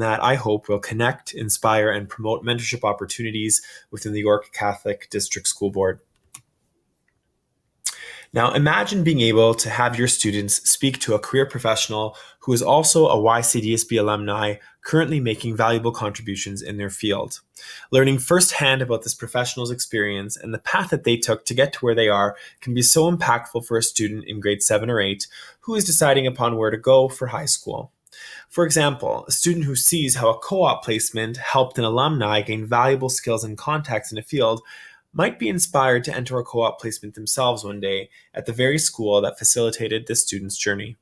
that I hope will connect, inspire, and promote mentorship opportunities within the York Catholic District School Board. Now, imagine being able to have your students speak to a career professional who is also a YCDSB alumni currently making valuable contributions in their field. Learning firsthand about this professional's experience and the path that they took to get to where they are can be so impactful for a student in grade 7 or 8 who is deciding upon where to go for high school. For example, a student who sees how a co-op placement helped an alumni gain valuable skills and contacts in a field might be inspired to enter a co-op placement themselves one day at the very school that facilitated this student's journey.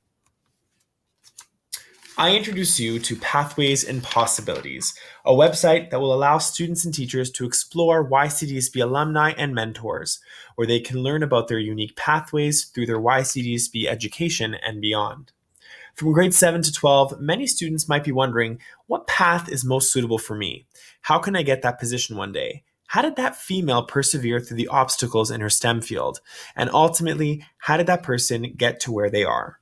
I introduce you to Pathways and Possibilities, a website that will allow students and teachers to explore YCDSB alumni and mentors, where they can learn about their unique pathways through their YCDSB education and beyond. From grade 7 to 12, many students might be wondering, what path is most suitable for me? How can I get that position one day? How did that female persevere through the obstacles in her STEM field? And ultimately, how did that person get to where they are?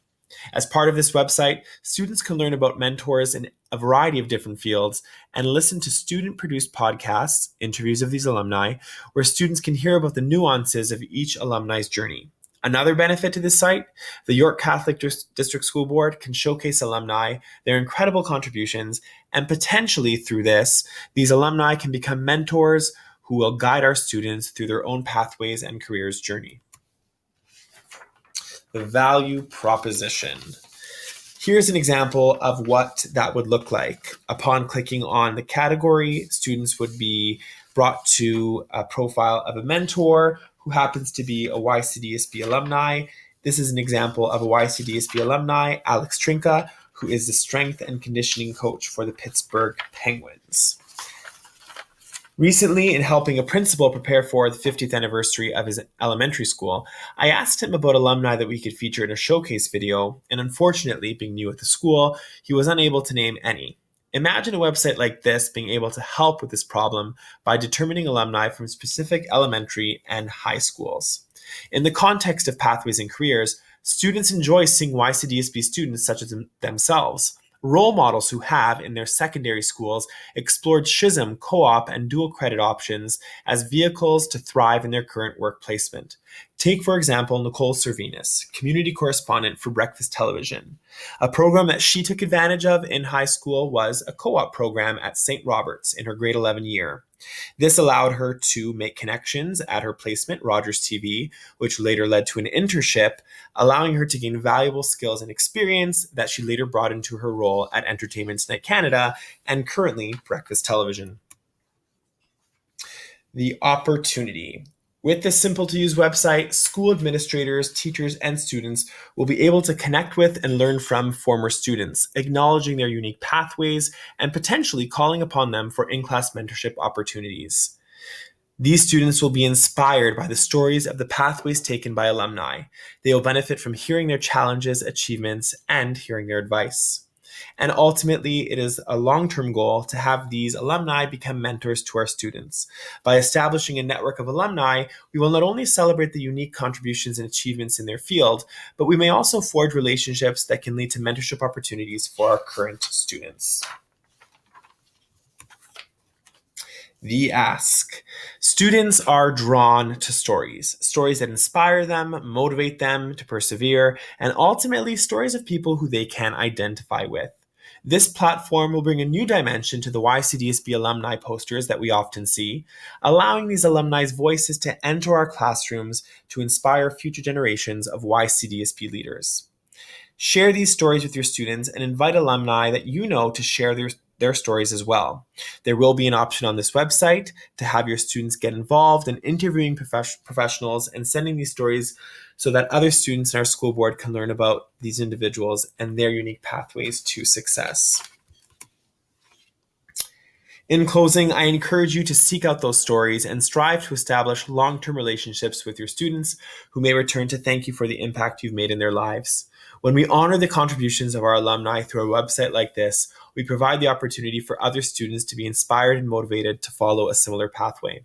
As part of this website, students can learn about mentors in a variety of different fields and listen to student-produced podcasts, interviews of these alumni, where students can hear about the nuances of each alumni's journey. Another benefit to this site, the York Catholic District School Board can showcase alumni, their incredible contributions, and potentially through this, these alumni can become mentors who will guide our students through their own pathways and careers journey. The value proposition. Here's an example of what that would look like. Upon clicking on the category, students would be brought to a profile of a mentor who happens to be a YCDSB alumni. This is an example of a YCDSB alumni, Alex Trinka, who is the strength and conditioning coach for the Pittsburgh Penguins. Recently, in helping a principal prepare for the 50th anniversary of his elementary school, I asked him about alumni that we could feature in a showcase video, and unfortunately, being new at the school, he was unable to name any. Imagine a website like this being able to help with this problem by determining alumni from specific elementary and high schools. In the context of pathways and careers, students enjoy seeing YCDSB students such as themselves. Role models who have, in their secondary schools, explored SHISM, co-op, and dual credit options as vehicles to thrive in their current work placement. Take, for example, Nicole Servinas, community correspondent for Breakfast Television. A program that she took advantage of in high school was a co-op program at St. Robert's in her grade 11 year. This allowed her to make connections at her placement, Rogers TV, which later led to an internship, allowing her to gain valuable skills and experience that she later brought into her role at Entertainment Tonight Canada and currently Breakfast Television. The opportunity. With this simple-to-use website, school administrators, teachers, and students will be able to connect with and learn from former students, acknowledging their unique pathways and potentially calling upon them for in-class mentorship opportunities. These students will be inspired by the stories of the pathways taken by alumni. They will benefit from hearing their challenges, achievements, and hearing their advice. And ultimately, it is a long-term goal to have these alumni become mentors to our students. By establishing a network of alumni, we will not only celebrate the unique contributions and achievements in their field, but we may also forge relationships that can lead to mentorship opportunities for our current students. The ask. Students are drawn to stories that inspire them, motivate them to persevere, and ultimately stories of people who they can identify with. This platform will bring a new dimension to the YCDSB alumni posters that we often see, allowing these alumni's voices to enter our classrooms to inspire future generations of YCDSB leaders. Share these stories with your students and invite alumni that you know to share their stories as well. There will be an option on this website to have your students get involved in interviewing professionals and sending these stories so that other students in our school board can learn about these individuals and their unique pathways to success. In closing, I encourage you to seek out those stories and strive to establish long-term relationships with your students who may return to thank you for the impact you've made in their lives. When we honor the contributions of our alumni through a website like this, we provide the opportunity for other students to be inspired and motivated to follow a similar pathway.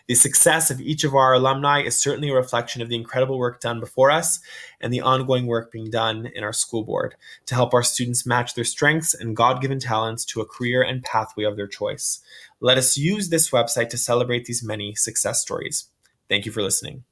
The success of each of our alumni is certainly a reflection of the incredible work done before us and the ongoing work being done in our school board to help our students match their strengths and God-given talents to a career and pathway of their choice. Let us use this website to celebrate these many success stories. Thank you for listening.